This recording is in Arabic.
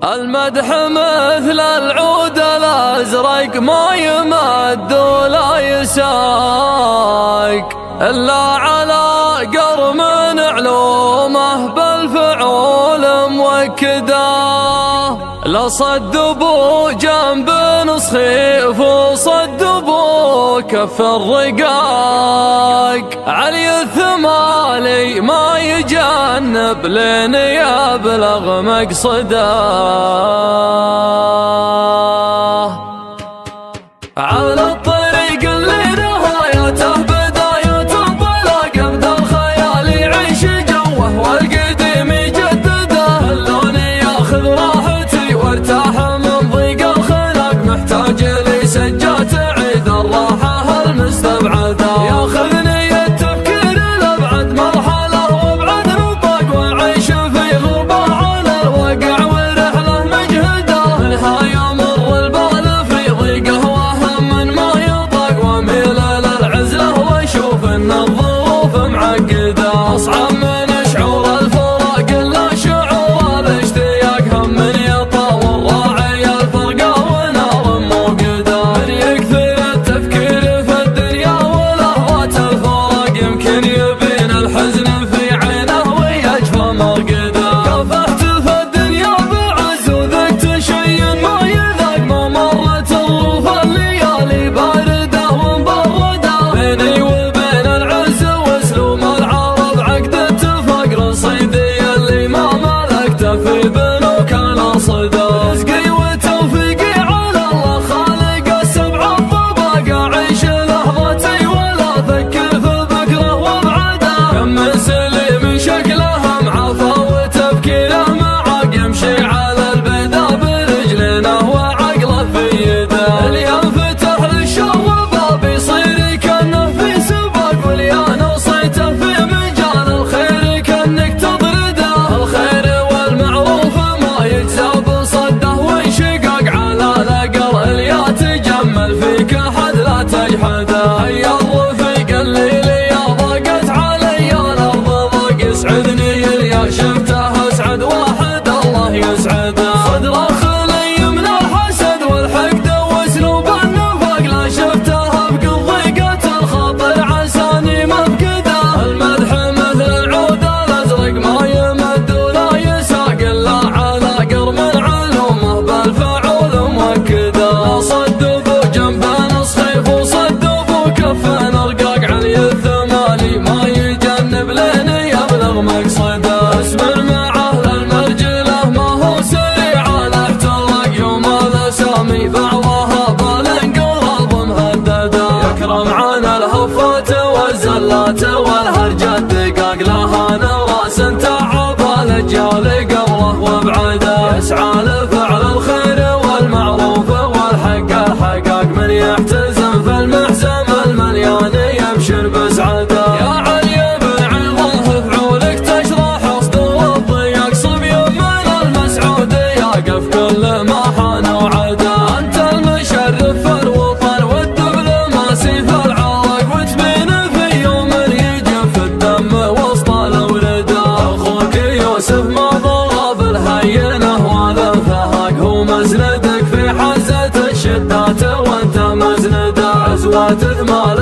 المدح مثل العود الأزرق ما يمد ولا يساق إلا على قرم علومه بالفعول موكده. لا صدبوا جنب صخيف وصدبوا كف الرقاق، علي الثمالي ما يجنب لين يبلغ مقصده. على الطريق اللي نهايته بدايته بلا قبض الخيال يعيش جوه والقديم يجدده. خلوني ياخذ راحتي وارتاح من ضيق الخلق، محتاج لي سجة تعيد الراحة المستبعدة. ياخذني التفكير لابعد مرحلة وابعد نطاق، واعيش في غربة على الواقع ورحلة مجهدة. نهاية مر البال في ضيقه وهم ما يطاق، واميل للعزلة واشوف ان الظروف معقدة. اصعب من شعور الفراق الا شعور الاشتياق، هم من يطاول راعي الفرقة ونار موقدة. من يكثر التفكير في الدنيا ولهوات الفراق، يمكن يبين الحزن في عينه ويجفى مرقده. كافحت في الدنيا بعز وذقت شيء ما يذاق، ما مرت الظروف الليالي باردة ومبردة. بيني وبين العز واسلوب العرب عقد اتفاق، رصيدي اللي ما ملكته في بنوك الاصدى. رزقي وتوفيقي على الله خالق السبع الطباق، اعيش لحظتي ولا افكر في بكره وابعده. كم من سليم شكله معافى وتفكيره معاق، يمشي على البيضا برجلينه وعقله في يده. اللي ينفتح للشر باب يصير كانه في سباق، واللي نصيته في مجال الخير كانك تطرده. الخير والمعروف ما يجزى بصده وانشقاق، على الاقل اللي تجمل فيك احد لا تجحده. هيا الرفيق اللي لي ضاقت علي الارض ضاق، يسعدني اللي شفته اسعد واحد الله يسعده. صدره خلي من الحسد والحقد واسلوب النفاق، لا شفته ابقى ضيقة الخاطر عساني مفقده. المدح مثل العود الازرق ما يمد ولا يساق الا على قرم علومه بالفعول موكده. صدبوا جنبان صخيف وصدبوا كفان رقاق، علي الثمالي ما يجنب لين يبلغ مقصده. اصبر مع اهل المرجله ما هو سريع على احتراق، يوم الاسامي بعضها بالانقلاب مهدده. يكرم عن الهفات والزلات والهرجات دقاق، لها نراس تعب الاجيال قبله وابعده. يسعى لفعل الخير والمعروف والحق الحقاق، من يحتزم في المحزم المليان يبشر بسعده. يا علي بعظه فعولك تشرح صدور الضياق، صبي من المسعود يقف كل ما حان وعده. انت المشرف في الوطن والدبلوماسي في العراق، وتبين في يوم يجف الدم وسط الولده. اخوك يوسف ما ضرب الهينه ولا فهاق، هو مزندك في حزة الشدات وانت مزنده. عزوة ثمال